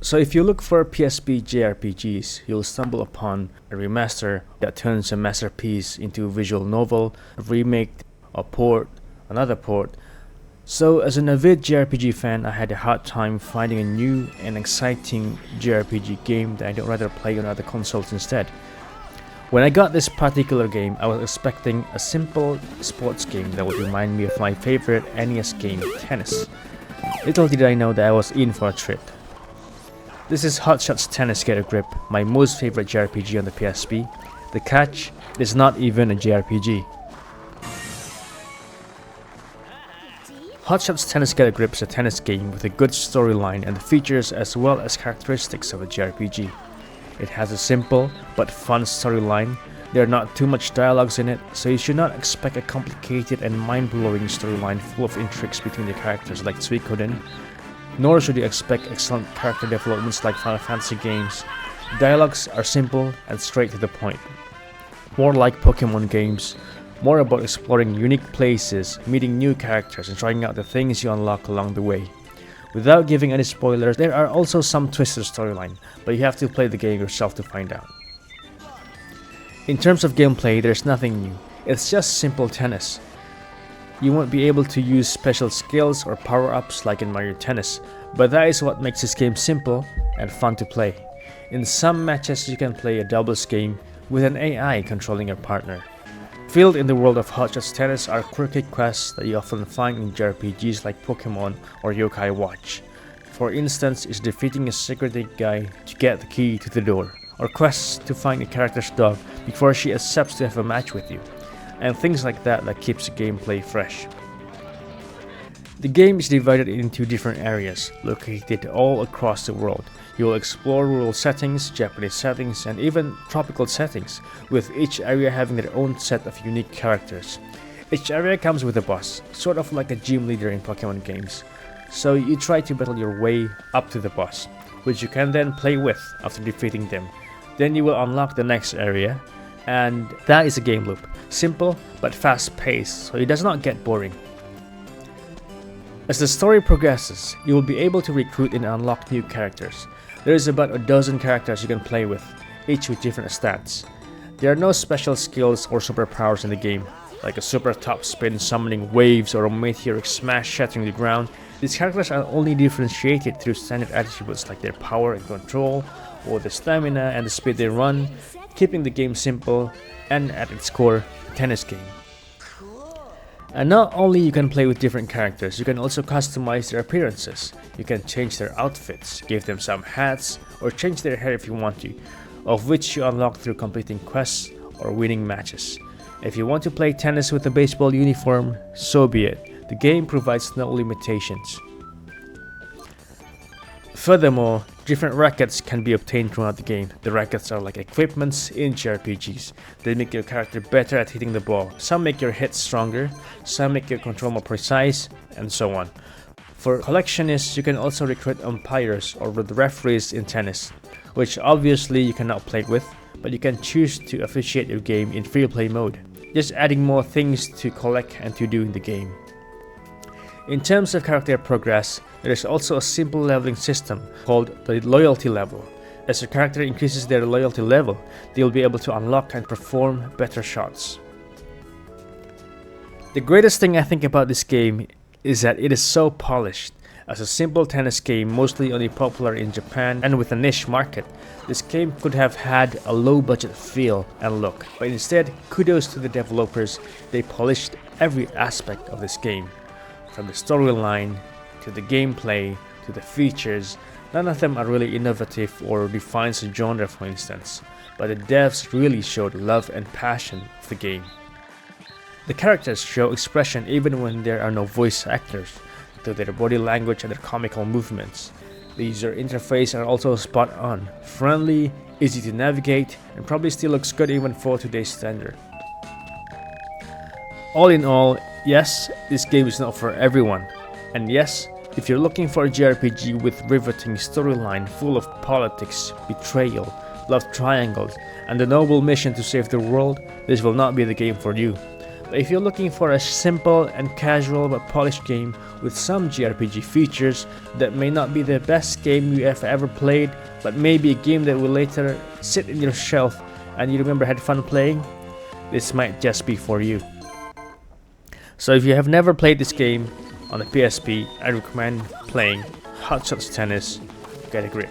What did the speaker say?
So if you look for PSP JRPGs, you'll stumble upon a remaster that turns a masterpiece into a visual novel, a remake, a port, another port. So as an avid JRPG fan, I had a hard time finding a new and exciting JRPG game that I'd rather play on other consoles instead. When I got this particular game, I was expecting a simple sports game that would remind me of my favorite NES game, tennis. Little did I know that I was in for a treat. This is Hot Shots Tennis Get a Grip, my most favorite JRPG on the PSP. The catch, it is not even a JRPG. Hot Shots Tennis Get a Grip is a tennis game with a good storyline and the features as well as characteristics of a JRPG. It has a simple but fun storyline. There are not too much dialogues in it, so you should not expect a complicated and mind-blowing storyline full of intrigues between the characters like Suikoden, nor should you expect excellent character developments like Final Fantasy games. Dialogues are simple and straight to the point. More like Pokemon games, more about exploring unique places, meeting new characters, and trying out the things you unlock along the way. Without giving any spoilers, there are also some twists to the storyline, but you have to play the game yourself to find out. In terms of gameplay, there's nothing new. It's just simple tennis. You won't be able to use special skills or power-ups like in Mario Tennis, but that is what makes this game simple and fun to play. In some matches you can play a doubles game with an AI controlling your partner. Filled in the world of Hot Shots Tennis are quirky quests that you often find in JRPGs like Pokemon or Yokai Watch. For instance, is defeating a security guy to get the key to the door, or quests to find a character's dog before she accepts to have a match with you, and things like that keeps the gameplay fresh. The game is divided into different areas, located all across the world. You will explore rural settings, Japanese settings, and even tropical settings, with each area having their own set of unique characters. Each area comes with a boss, sort of like a gym leader in Pokemon games. So you try to battle your way up to the boss, which you can then play with after defeating them. Then you will unlock the next area, and that is a game loop. Simple but fast paced, so it does not get boring. As the story progresses, you will be able to recruit and unlock new characters. There is about a dozen characters you can play with, each with different stats. There are no special skills or superpowers in the game, like a super top spin summoning waves or a meteoric smash shattering the ground. These characters are only differentiated through standard attributes like their power and control, or the stamina and the speed they run, keeping the game simple and at its core, a tennis game. And not only you can play with different characters, you can also customize their appearances. You can change their outfits, give them some hats, or change their hair if you want to, of which you unlock through completing quests or winning matches. If you want to play tennis with a baseball uniform, so be it. The game provides no limitations. Furthermore, different rackets can be obtained throughout the game. The rackets are like equipments in JRPGs. They make your character better at hitting the ball. Some make your hits stronger, some make your control more precise, and so on. For collectionists, you can also recruit umpires or the referees in tennis, which obviously you cannot play with, but you can choose to officiate your game in free play mode, just adding more things to collect and to do in the game. In terms of character progress, there is also a simple leveling system called the loyalty level. As your character increases their loyalty level, they will be able to unlock and perform better shots. The greatest thing I think about this game is that it is so polished. As a simple tennis game mostly only popular in Japan and with a niche market, this game could have had a low budget feel and look, but instead, kudos to the developers, they polished every aspect of this game. From the storyline, to the gameplay, to the features, none of them are really innovative or defines a genre for instance, but the devs really showed love and passion of the game. The characters show expression even when there are no voice actors, through their body language and their comical movements. The user interface are also spot on, friendly, easy to navigate, and probably still looks good even for today's standard. All in all, yes, this game is not for everyone. And yes, if you're looking for a JRPG with riveting storyline full of politics, betrayal, love triangles, and the noble mission to save the world, this will not be the game for you. But if you're looking for a simple and casual but polished game with some JRPG features that may not be the best game you have ever played, but maybe a game that will later sit in your shelf and you remember had fun playing, this might just be for you. So if you have never played this game on the PSP, I recommend playing Hot Shots Tennis Get a Grip.